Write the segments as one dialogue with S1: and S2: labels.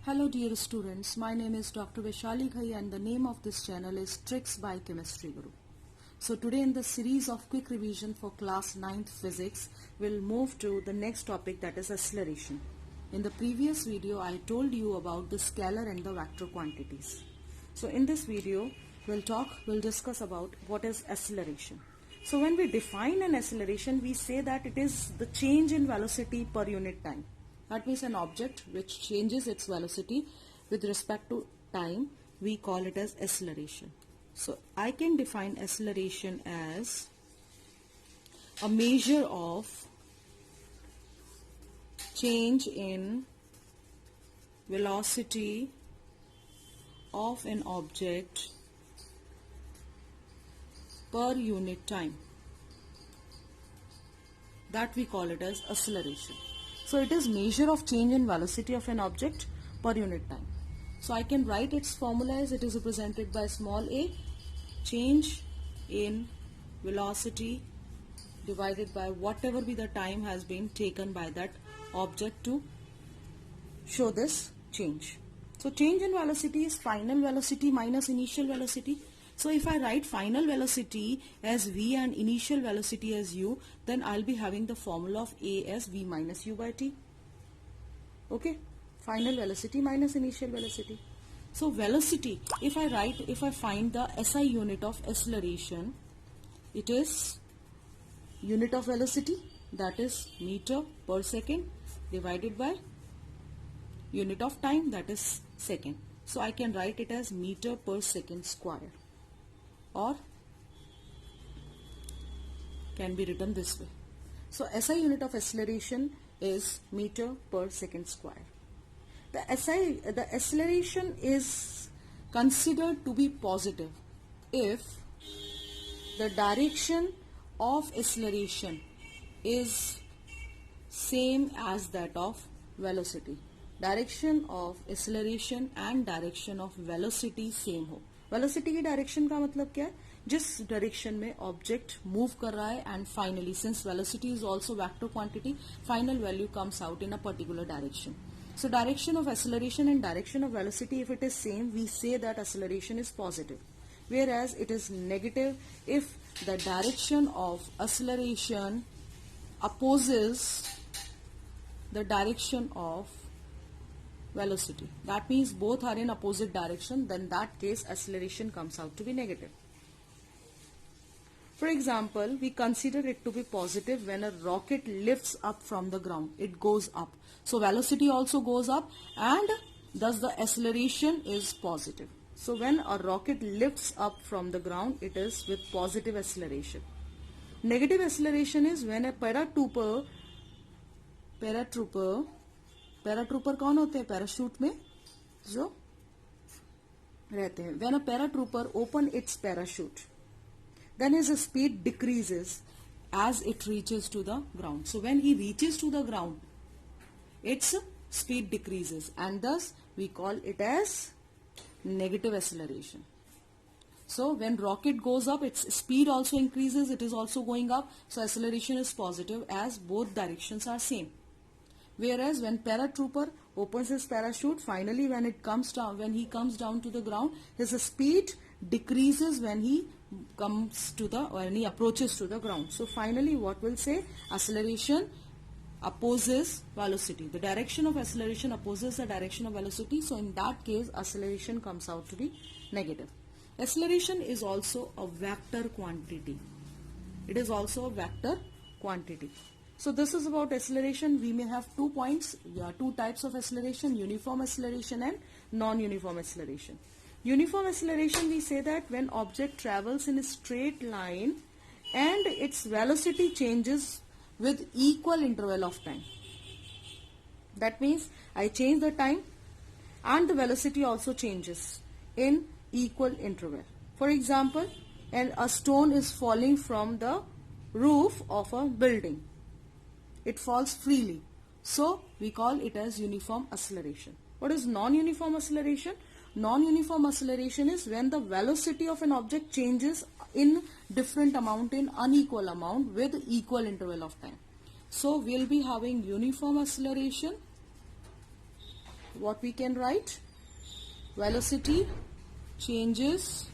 S1: Hello dear students, my name is Dr. Vaishali Ghai and the name of this channel is Tricks by Chemistry Guru. So today in the series of quick revision for class 9th physics, we'll move to the next topic, that is acceleration. In the previous video, I told you about the scalar and the vector quantities. So in this video, we'll discuss about what is acceleration. So when we define an acceleration, we say that it is the change in velocity per unit time. That means an object which changes its velocity with respect to time, we call it as acceleration. So I can define acceleration as a measure of change in velocity of an object per unit time. That we call it as acceleration. So it is measure of change in velocity of an object per unit time. So I can write its formula as it is represented by small a, change in velocity divided by whatever be the time has been taken by that object to show this change. So change in velocity is final velocity minus initial velocity. So if I write final velocity as v and initial velocity as u, then I'll be having the formula of a as v minus u by t. Okay, final velocity minus initial velocity. So velocity, if I find the SI unit of acceleration, it is unit of velocity, that is meter per second divided by unit of time, that is second. So I can write it as meter per second square, or can be written this way. So SI unit of acceleration is meter per second square. The acceleration is considered to be positive if the direction of acceleration is same as that of velocity. Direction of acceleration and direction of velocity same हो. Velocity की direction का मतलब क्या है? जिस direction में object move कर रहा है, and finally since velocity is also vector quantity, final value comes out in a particular direction. So direction of acceleration and direction of velocity, if it is same, we say that acceleration is positive, whereas it is negative if the direction of acceleration opposes the direction of velocity. That means both are in opposite direction, then that case acceleration comes out to be negative. For example, we consider it to be positive when a rocket lifts up from the ground. It goes up. So velocity also goes up and thus the acceleration is positive. So when a rocket lifts up from the ground, it is with positive acceleration. Negative acceleration is when a paratrooper कौन होते हैं? Parachute में जो रहते हैं. When a paratrooper open its parachute, then his speed decreases as it reaches to the ground. So when he reaches to the ground, its speed decreases, and thus we call it as negative acceleration. So when rocket goes up, its speed also increases, it is also going up, so acceleration is positive as both directions are same. Whereas when paratrooper opens his parachute, finally when he comes down to the ground, his speed decreases when he approaches to the ground. So finally what we'll say, acceleration opposes velocity. The direction of acceleration opposes the direction of velocity. So in that case, acceleration comes out to be negative. Acceleration is also a vector quantity. It is also a vector quantity. So this is about acceleration. We may have 2 points, two types of acceleration, uniform acceleration and non-uniform acceleration. Uniform acceleration, we say that when object travels in a straight line and its velocity changes with equal interval of time. That means I change the time and the velocity also changes in equal interval. For example, a stone is falling from the roof of a building. It falls freely. So we call it as uniform acceleration. What is non-uniform acceleration? Non-uniform acceleration is when the velocity of an object changes in different amount, in unequal amount with equal interval of time. So we'll be having uniform acceleration what we can write? Velocity changes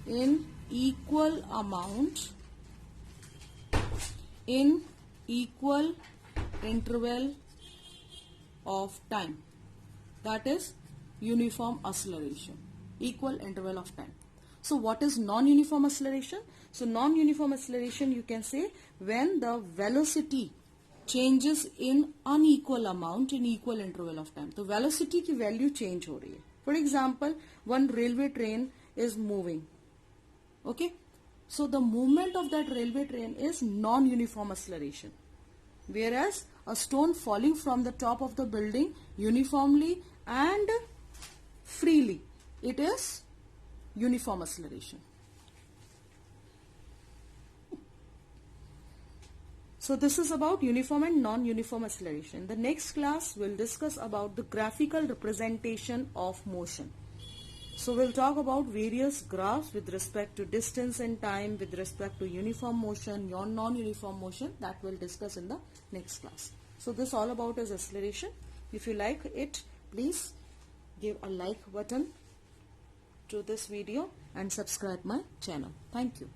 S1: in equal amount in equal interval of time. That is uniform acceleration, equal interval of time. So what is non-uniform acceleration? So non-uniform acceleration, you can say when the velocity changes in unequal amount in equal interval of time. तो velocity की value change हो रही है. For example, one railway train is moving. Okay, so the movement of that railway train is non-uniform acceleration, whereas a stone falling from the top of the building uniformly and freely, it is uniform acceleration. So this is about uniform and non-uniform acceleration. The next class will discuss about the graphical representation of motion. So we'll talk about various graphs with respect to distance and time, with respect to uniform motion, non-uniform motion, that we'll discuss in the next class. So this all about is acceleration. If you like it, please give a like button to this video and subscribe my channel. Thank you.